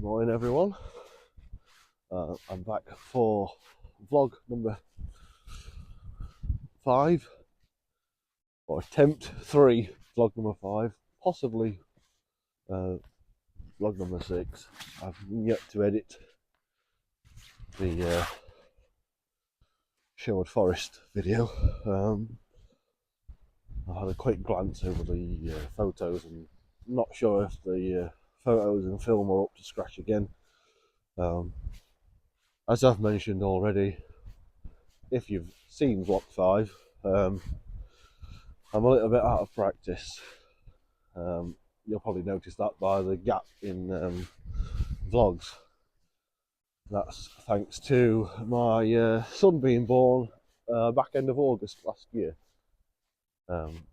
Good morning, everyone. I'm back for vlog number 5, or attempt 3, vlog number 5, possibly vlog number 6. I've yet to edit the Sherwood Forest video. I had a quick glance over the photos and not sure if the photos and film are up to scratch again. As I've mentioned already, if you've seen vlog 5, I'm a little bit out of practice. You'll probably notice that by the gap in vlogs. That's thanks to my son being born back end of August last year.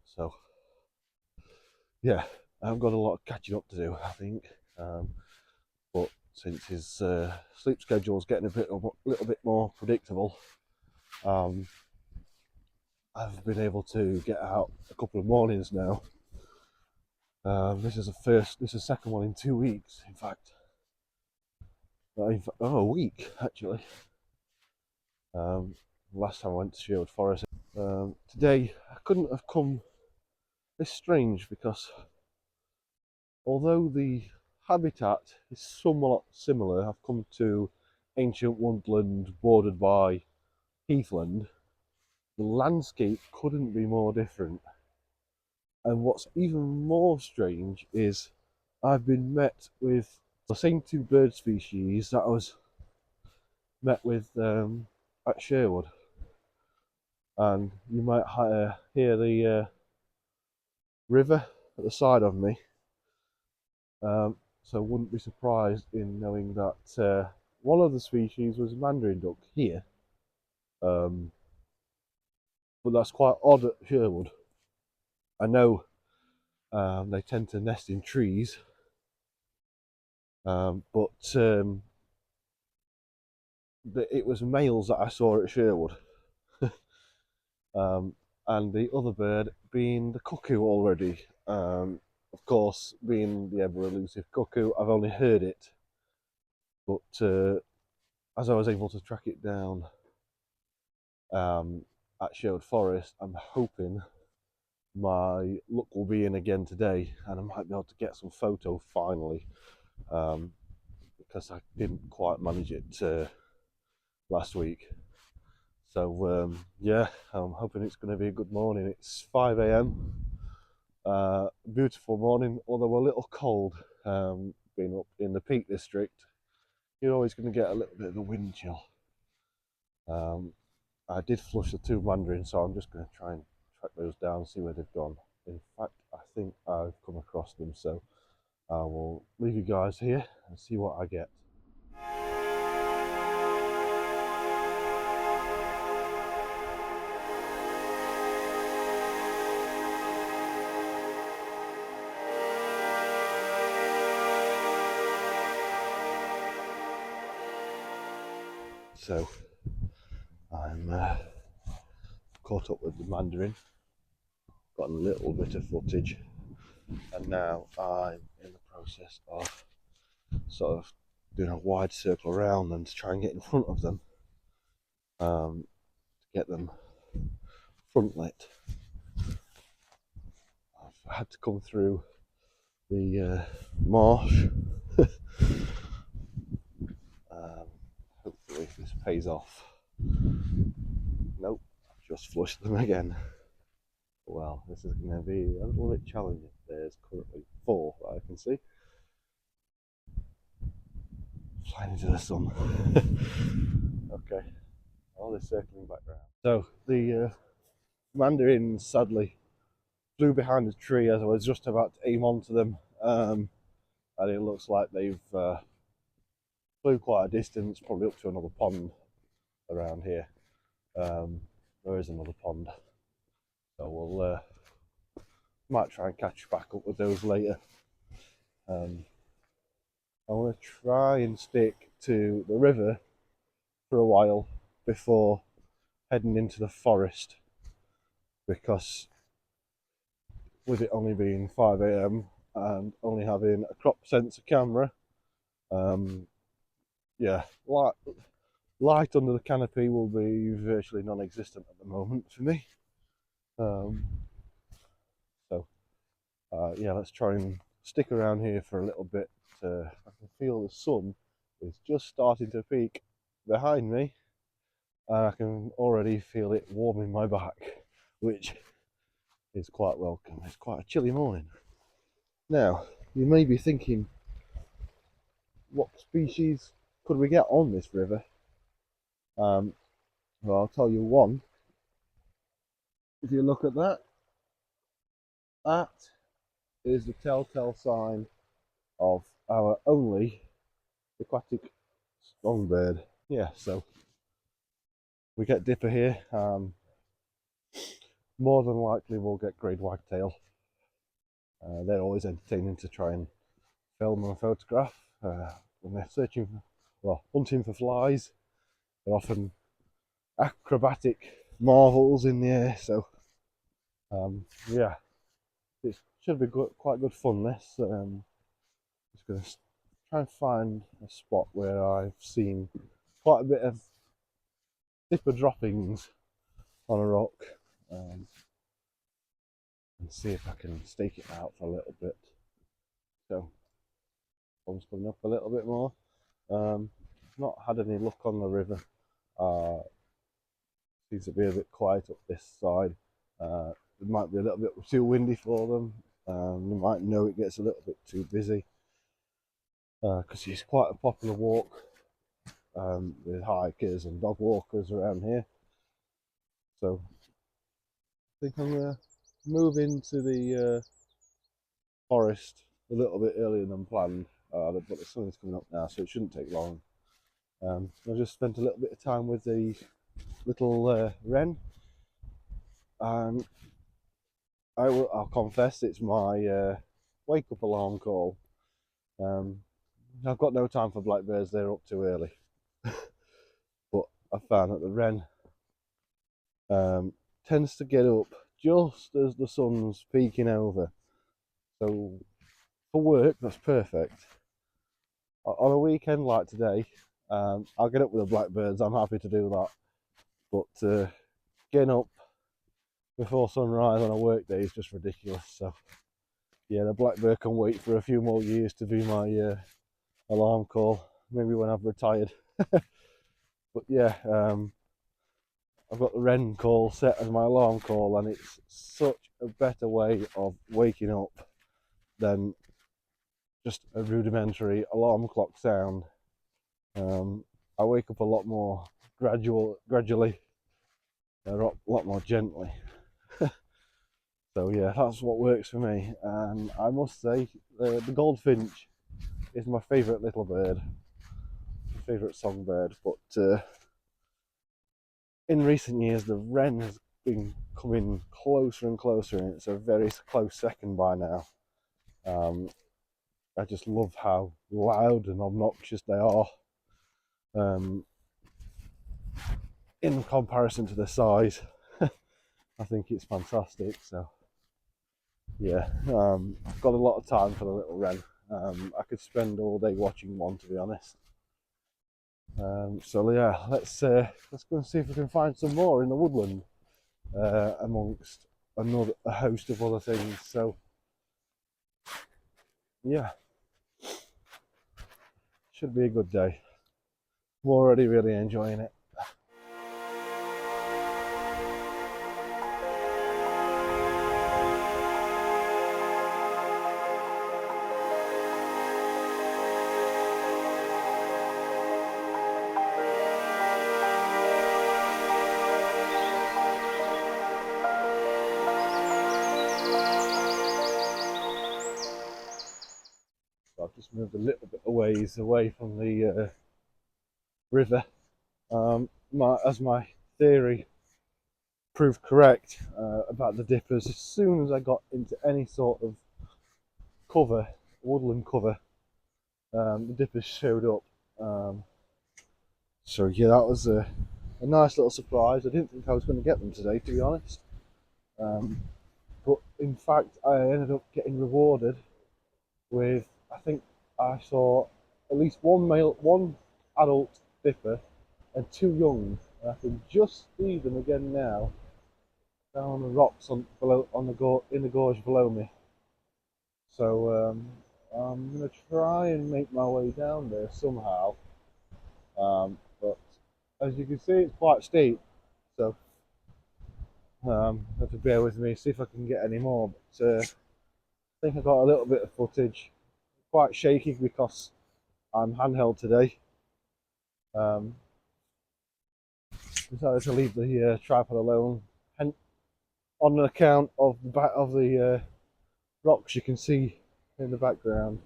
So yeah, I've got a lot of catching up to do, I think. But since his sleep schedule is getting a little bit more predictable, I've been able to get out a couple of mornings now. This is the second one in 2 weeks, in fact. A week actually. Last time I went to Sherwood Forest. Today I couldn't have come. It's strange because although the habitat is somewhat similar, I've come to ancient woodland bordered by heathland. The landscape couldn't be more different. And what's even more strange is I've been met with the same 2 bird species that I was met with at Sherwood. And you might hear the river at the side of me. So wouldn't be surprised in knowing that one of the species was mandarin duck here. But that's quite odd at Sherwood. I know they tend to nest in trees, but it was males that I saw at Sherwood. And the other bird being the cuckoo already. Of course, being the ever elusive cuckoo, I've only heard it, but as I was able to track it down at Sherwood Forest, I'm hoping my luck will be in again today, and I might be able to get some photo finally, because I didn't quite manage it last week. So yeah, I'm hoping it's going to be a good morning. It's 5 a.m. Beautiful morning, although a little cold. Being up in the Peak District, you're always going to get a little bit of a wind chill. I did flush the 2 mandarins, so I'm just going to try and track those down, see where they've gone. In fact, I think I've come across them, so I will leave you guys here and see what I get. So I'm caught up with the mandarin, got a little bit of footage, and now I'm in the process of sort of doing a wide circle around them to try and get in front of them, to get them front lit. I've had to come through the marsh. Hopefully this pays off. Nope, I've just flushed them again. Well, this is going to be a little bit challenging. There's currently 4 that I can see. Flying into the sun. Okay, all this circling back round. So the mandarins sadly flew behind a tree as I was just about to aim onto them, and it looks like they've flew quite a distance, probably up to another pond around here. There is another pond, so we'll might try and catch back up with those later. I want to try and stick to the river for a while before heading into the forest, because with it only being 5 a.m. and only having a crop sensor camera, Yeah, light under the canopy will be virtually non-existent at the moment for me. Um, so yeah, let's try and stick around here for a little bit. I can feel the sun is just starting to peek behind me, and I can already feel it warming my back, which is quite welcome. It's quite a chilly morning. Now, you may be thinking, what species could we get on this river? Um, well, I'll tell you one. If you look at that, that is the telltale sign of our only aquatic songbird. Yeah, so we get dipper here. More than likely we'll get great wagtail. They're always entertaining to try and film and photograph when they're searching, well, hunting for flies. They're often acrobatic marvels in the air. So yeah, it should be quite good fun. This just going to try and find a spot where I've seen quite a bit of dipper droppings on a rock, and see if I can stake it out for a little bit. So sun's coming up a little bit more. Not had any luck on the river. Seems to be a bit quiet up this side. It might be a little bit too windy for them. You might know it gets a little bit too busy because it's quite a popular walk with hikers and dog walkers around here. So I think I'm going to move into the forest a little bit earlier than planned, but the sun is coming up now, so it shouldn't take long. I just spent a little bit of time with the little wren, and I'll confess it's my wake up alarm call. I've got no time for blackbirds, they're up too early. But I found that the wren tends to get up just as the sun's peeking over. So for work, that's perfect. On a weekend like today, I'll get up with the blackbirds, I'm happy to do that. But getting up before sunrise on a work day is just ridiculous. So yeah, the blackbird can wait for a few more years to be my alarm call, maybe when I've retired. But yeah, I've got the wren call set as my alarm call, and it's such a better way of waking up than just a rudimentary alarm clock sound. I wake up a lot more gradually, a lot more gently. So yeah, that's what works for me. And I must say, the goldfinch is my favourite little bird, my favourite songbird. But in recent years, the wren has been coming closer and closer, and it's a very close second by now. I just love how loud and obnoxious they are. In comparison to the size, I think it's fantastic. So yeah, I've got a lot of time for the little wren. I could spend all day watching one, to be honest. So yeah, let's go and see if we can find some more in the woodland amongst a host of other things. So yeah, should be a good day. I'm already really enjoying it. So I've just moved a little bit away from the river. As my theory proved correct about the dippers, as soon as I got into any sort of cover, woodland cover, the dippers showed up. So yeah, that was a nice little surprise. I didn't think I was going to get them today, to be honest. But in fact, I ended up getting rewarded with, I think I saw at least one adult dipper, and two young. And I can just see them again now down on the rocks in the gorge below me. So I'm gonna try and make my way down there somehow. But as you can see, it's quite steep. So have to bear with me, see if I can get any more. But I think I got a little bit of footage. Quite shaky because I'm handheld today. Um, Decided to leave the tripod alone, and on account of the back of the rocks you can see in the background.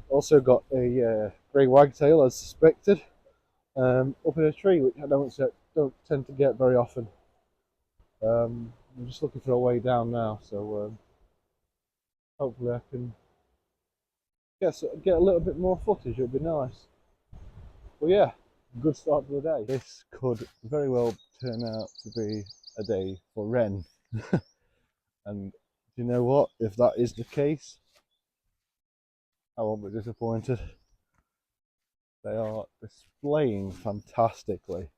Also got a grey wagtail as suspected up in a tree, which I don't tend to get very often. I'm just looking for a way down now, so hopefully I can get a little bit more footage. It'd be nice. Well, yeah, good start to the day. This could very well turn out to be a day for wren. And do you know what? If that is the case, I won't be disappointed. They are displaying fantastically.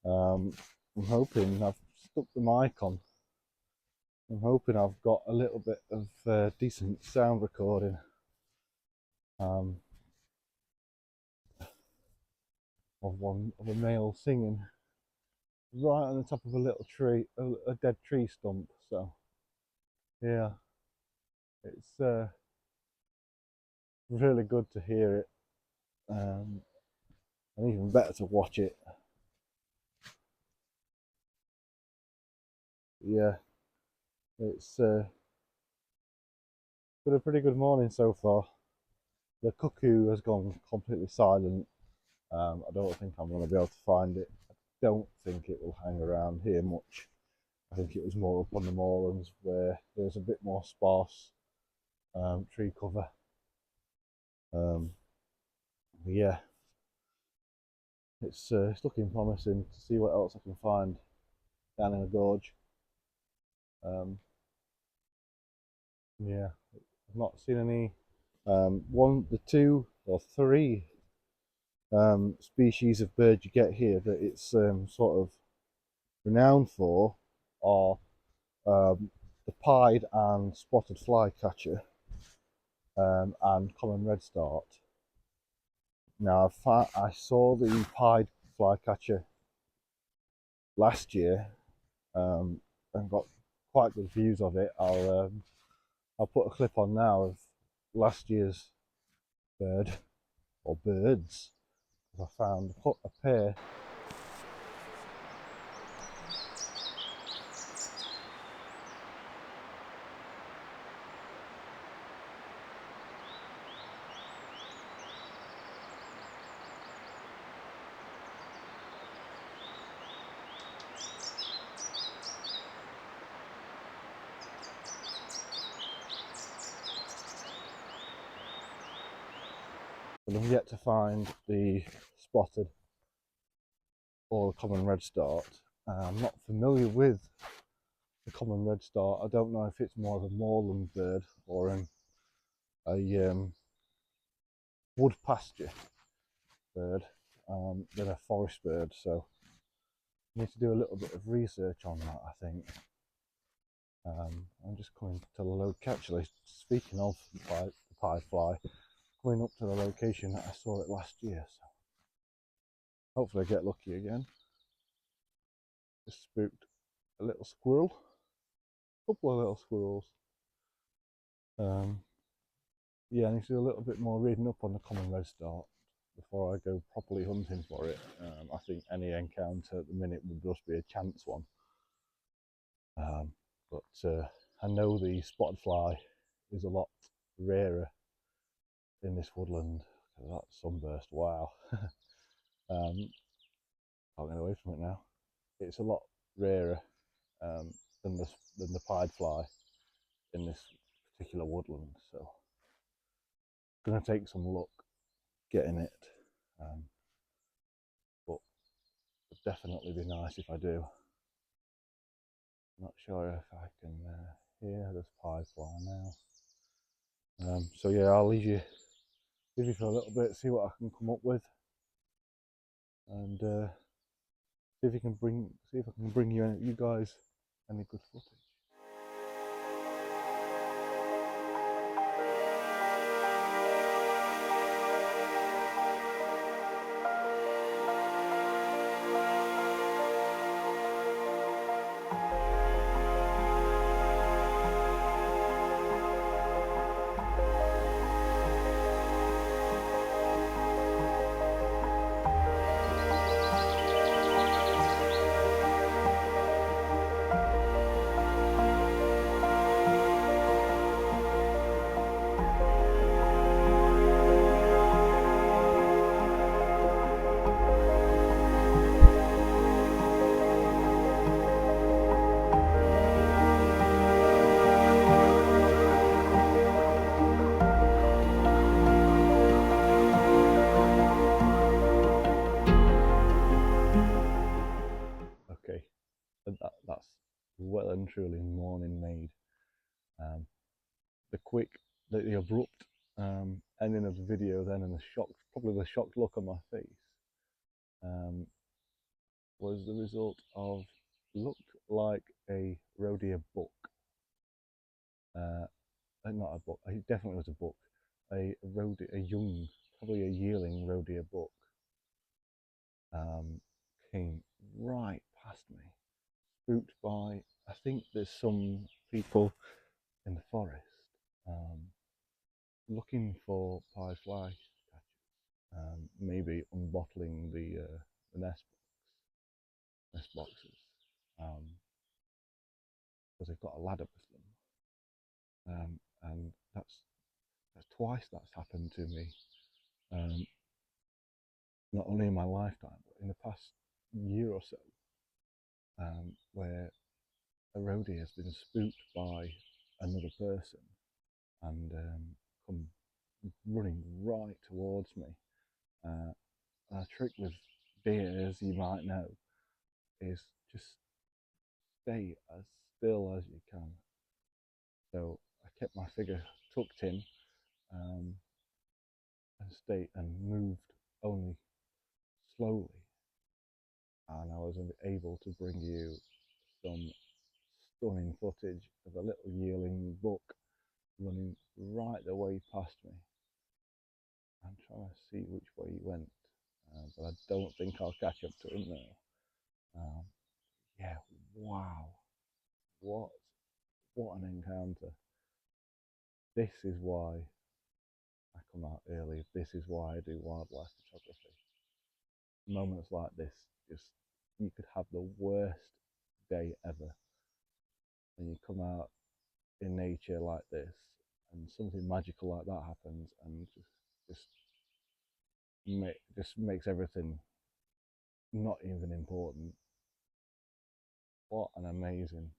I'm hoping I've stuck the mic on. I'm hoping I've got a little bit of decent sound recording. Of a male singing right on the top of a little tree, a dead tree stump. So yeah, it's really good to hear it, and even better to watch it. Yeah, it's been a pretty good morning so far. The cuckoo has gone completely silent. I don't think I'm going to be able to find it. I don't think it will hang around here much. I think it was more up on the moorlands where there's a bit more sparse tree cover. Yeah, it's looking promising to see what else I can find down in the gorge. Yeah, I've not seen any. The two or three species of bird you get here that it's sort of renowned for are the pied and spotted flycatcher and common redstart. Now I saw the pied flycatcher last year and got quite good views of it. I'll put a clip on now of last year's bird or birds. I found a pair. But I'm yet to find the spotted or the common redstart. I'm not familiar with the common redstart. I don't know if it's more of a moorland bird or a wood pasture bird than a forest bird. So I need to do a little bit of research on that, I think. I'm just coming to the location. Actually, speaking of the pied fly, coming up to the location that I saw it last year. So hopefully I get lucky again. Just spooked a little squirrel, a couple of little squirrels. Yeah, I need to do a little bit more reading up on the common redstart before I go properly hunting for it. I think any encounter at the minute would just be a chance one. But I know the spotted fly is a lot rarer in this woodland. That sunburst, wow. Can't get away from it now. It's a lot rarer than the pied fly in this particular woodland. So it's going to take some luck getting it, but it'd definitely be nice if I do. Not sure if I can hear this pied fly now. So yeah, I'll leave you busy for a little bit, see what I can come up with, and see if I can bring you guys any good footage. Okay, that's well and truly morning made. The abrupt ending of the video then, and probably the shocked look on my face, was the result of looked like a roe deer buck. Not a buck. It definitely was a buck. A young, probably a yearling roe deer buck, came right past me, spooked by. I think there's some people in the forest looking for pied fly catchers, maybe unbottling the nest boxes, because they've got a ladder with them, and that's twice that's happened to me, not only in my lifetime but in the past year or so, where a roe deer has been spooked by another person and come running right towards me. A trick with deer, as you might know, is just stay as still as you can. So I kept my figure tucked in, and moved only slowly, and I was able to bring you some stunning footage of a little yearling buck running right the way past me. I'm trying to see which way he went, but I don't think I'll catch up to him now. Yeah, wow, what an encounter. This is why I come out early. This is why I do wildlife photography. Moments like this, you could have the worst day ever, and you come out in nature like this, and something magical like that happens, and just makes everything not even important. What an amazing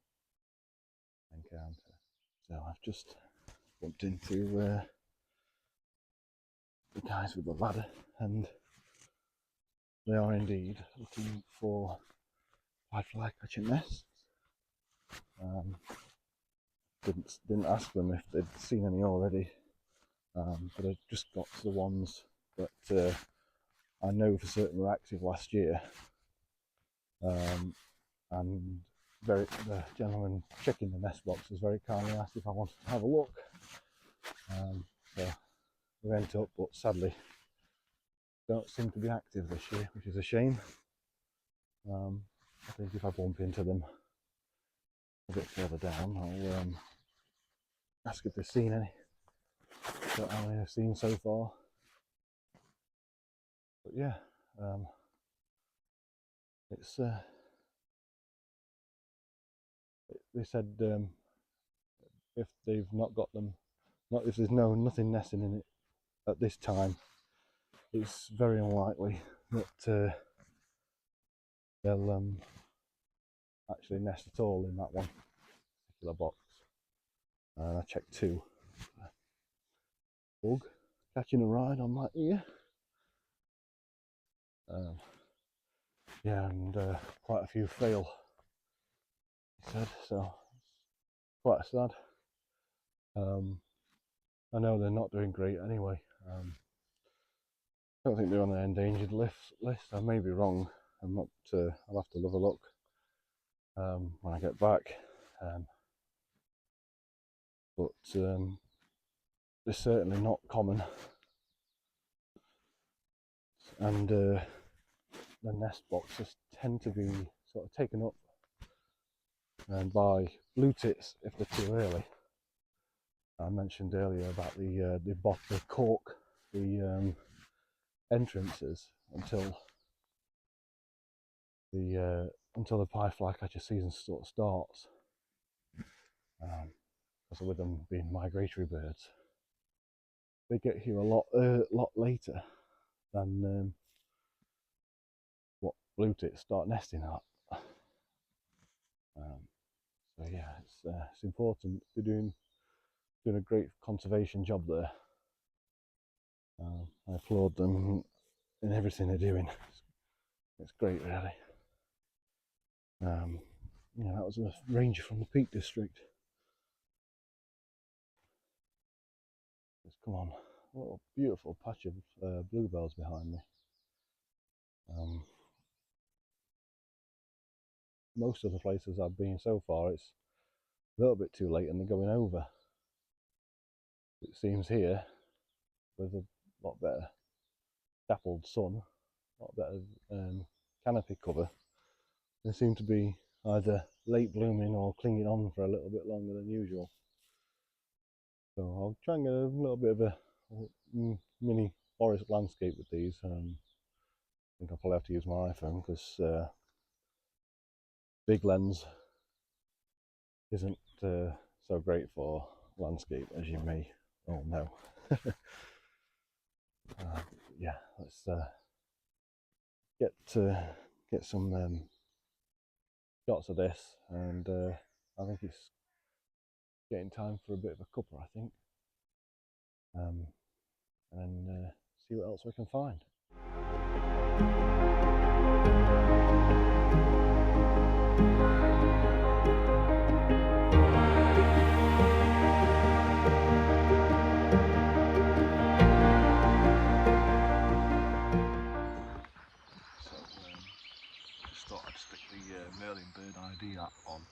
encounter. So I've just bumped into the guys with the ladder, and they are indeed looking for pied fly catching nests. Didn't ask them if they'd seen any already, but I just got to the ones that I know for certain were active last year, and the gentleman checking the nest boxes very kindly asked if I wanted to have a look. So we went up, but sadly don't seem to be active this year, which is a shame. I think if I bump into them a bit further down, I'll ask if they've seen any that I have seen so far. But yeah, it's they said if they've not got them, if there's nothing nesting in it at this time, it's very unlikely that they'll actually nest at all in that one particular box. And I checked two. Bug catching a ride on my ear. Yeah, and quite a few fail, he said, so quite sad. I know they're not doing great anyway. I don't think they're on an endangered list. I may be wrong. I'm not. I'll have to have a look when I get back. But they're certainly not common, and the nest boxes tend to be sort of taken up by blue tits if they're too early. I mentioned earlier about the cork the entrances until the pie flycatcher season sort of starts. Because with them being migratory birds, they get here a lot later than what blue tits start nesting at. So yeah, it's important. They're doing a great conservation job there. I applaud them in everything they're doing. It's great, really. That was a ranger from the Peak District. Just come on, a little beautiful patch of bluebells behind me. Most of the places I've been so far, it's a little bit too late and they're going over. It seems here, with a lot better dappled sun, a lot better canopy cover, they seem to be either late blooming or clinging on for a little bit longer than usual. So I'll try and get a little bit of a mini forest landscape with these. I think I'll probably have to use my iPhone because big lens isn't so great for landscape, as you may all know. Yeah, let's get some shots of this, and I think it's getting time for a bit of a cuppa, I think, and see what else we can find. Merlin Bird ID app on.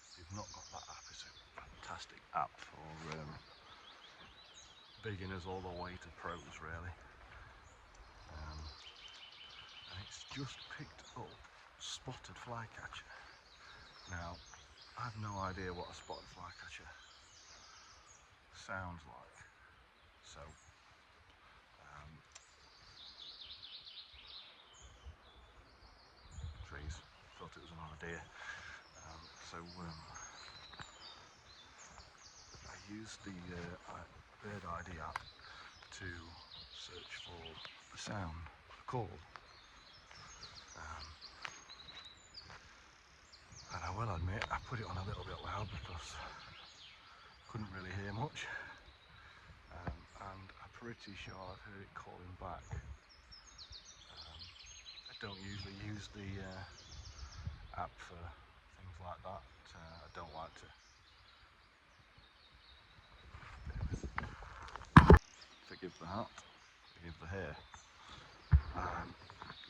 If you've not got that app, it's a fantastic app for beginners all the way to pros, really. And it's just picked up spotted flycatcher. Now, I have no idea what a spotted flycatcher sounds like, so trees, thought it was an idea. I used the Bird ID app to search for the sound, the call. And I will admit, I put it on a little bit loud because I couldn't really hear much. And I'm pretty sure I've heard it calling back. I don't usually use the app for things like that. I don't like to. Forgive the hat, forgive the hair.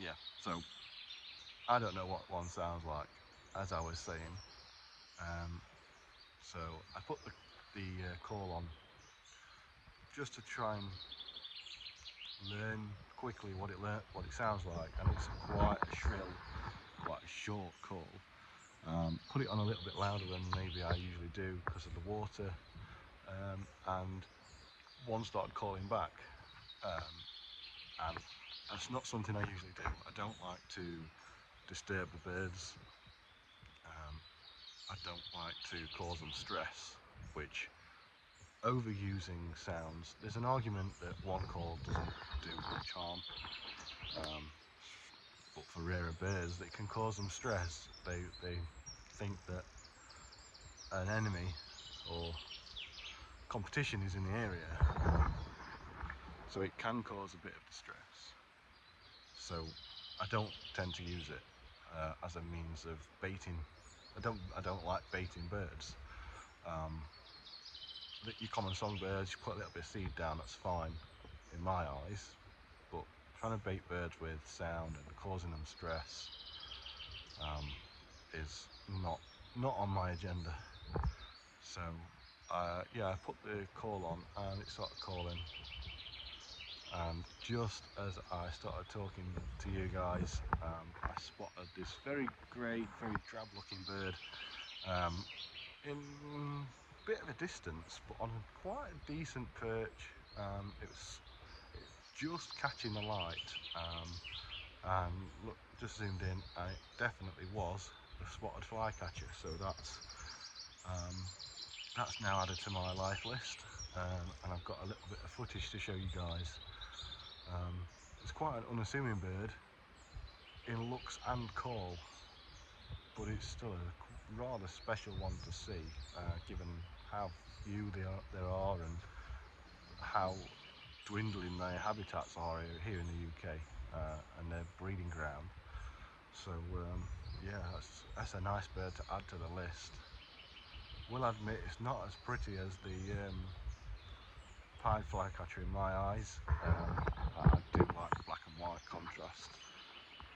Yeah, so I don't know what one sounds like, as I was saying. So I put the call on just to try and learn quickly what it sounds like, and it's quite a shrill, quite a short call. Put it on a little bit louder than maybe I usually do because of the water, and one started calling back, and that's not something I usually do. I don't like to disturb the birds. I don't like to cause them stress, which overusing sounds, there's an argument that one call doesn't do much harm, but for rarer birds it can cause them stress. They think that an enemy or competition is in the area, so it can cause a bit of distress. So I don't tend to use it as a means of baiting. I don't like baiting birds. Your common songbirds, you put a little bit of seed down, that's fine in my eyes, but trying to bait birds with sound and causing them stress is not on my agenda. So yeah, I put the call on and it started calling, and just as I started talking to you guys, I spotted this very grey, very drab looking bird in a bit of a distance, but on quite a decent perch. It was just catching the light, and look, just zoomed in, and it definitely was the spotted flycatcher. So that's now added to my life list, and I've got a little bit of footage to show you guys. It's quite an unassuming bird in looks and call, but it's still a rather special one to see, given how few there are and how dwindling their habitats are here in the UK, and their breeding ground. So yeah, that's a nice bird to add to the list. Will admit it's not as pretty as the pied flycatcher in my eyes. I do like the black and white contrast,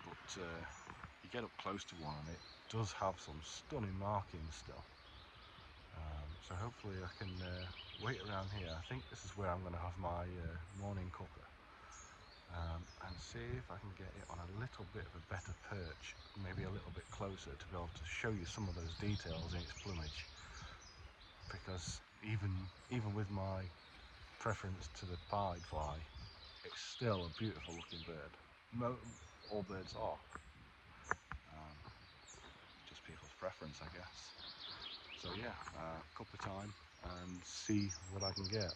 but you get up close to one and it does have some stunning markings still. So hopefully I can wait around here. I think this is where I'm going to have my morning cuppa, and see if I can get it on a little bit of a better perch, maybe a little bit closer, to be able to show you some of those details in its plumage. Because even with my preference to the pied fly, it's still a beautiful looking bird. All birds are. Just people's preference, I guess. So yeah, cuppa time and see what I can get.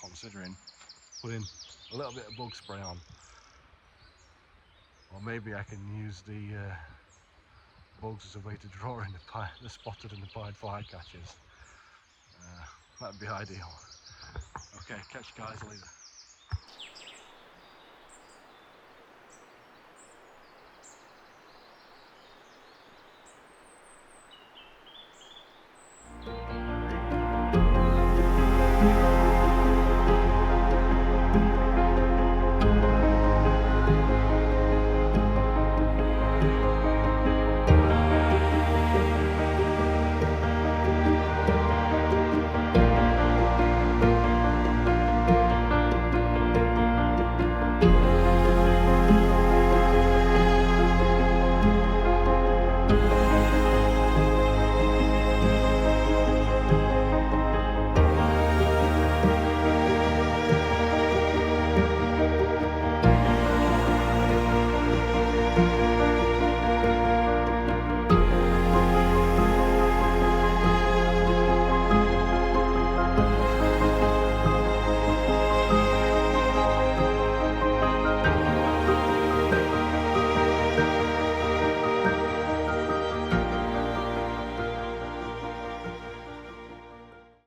Considering putting a little bit of bug spray on, or maybe I can use the bugs as a way to draw in the spotted and the pied flycatchers. That'd be ideal. Okay, catch you guys later.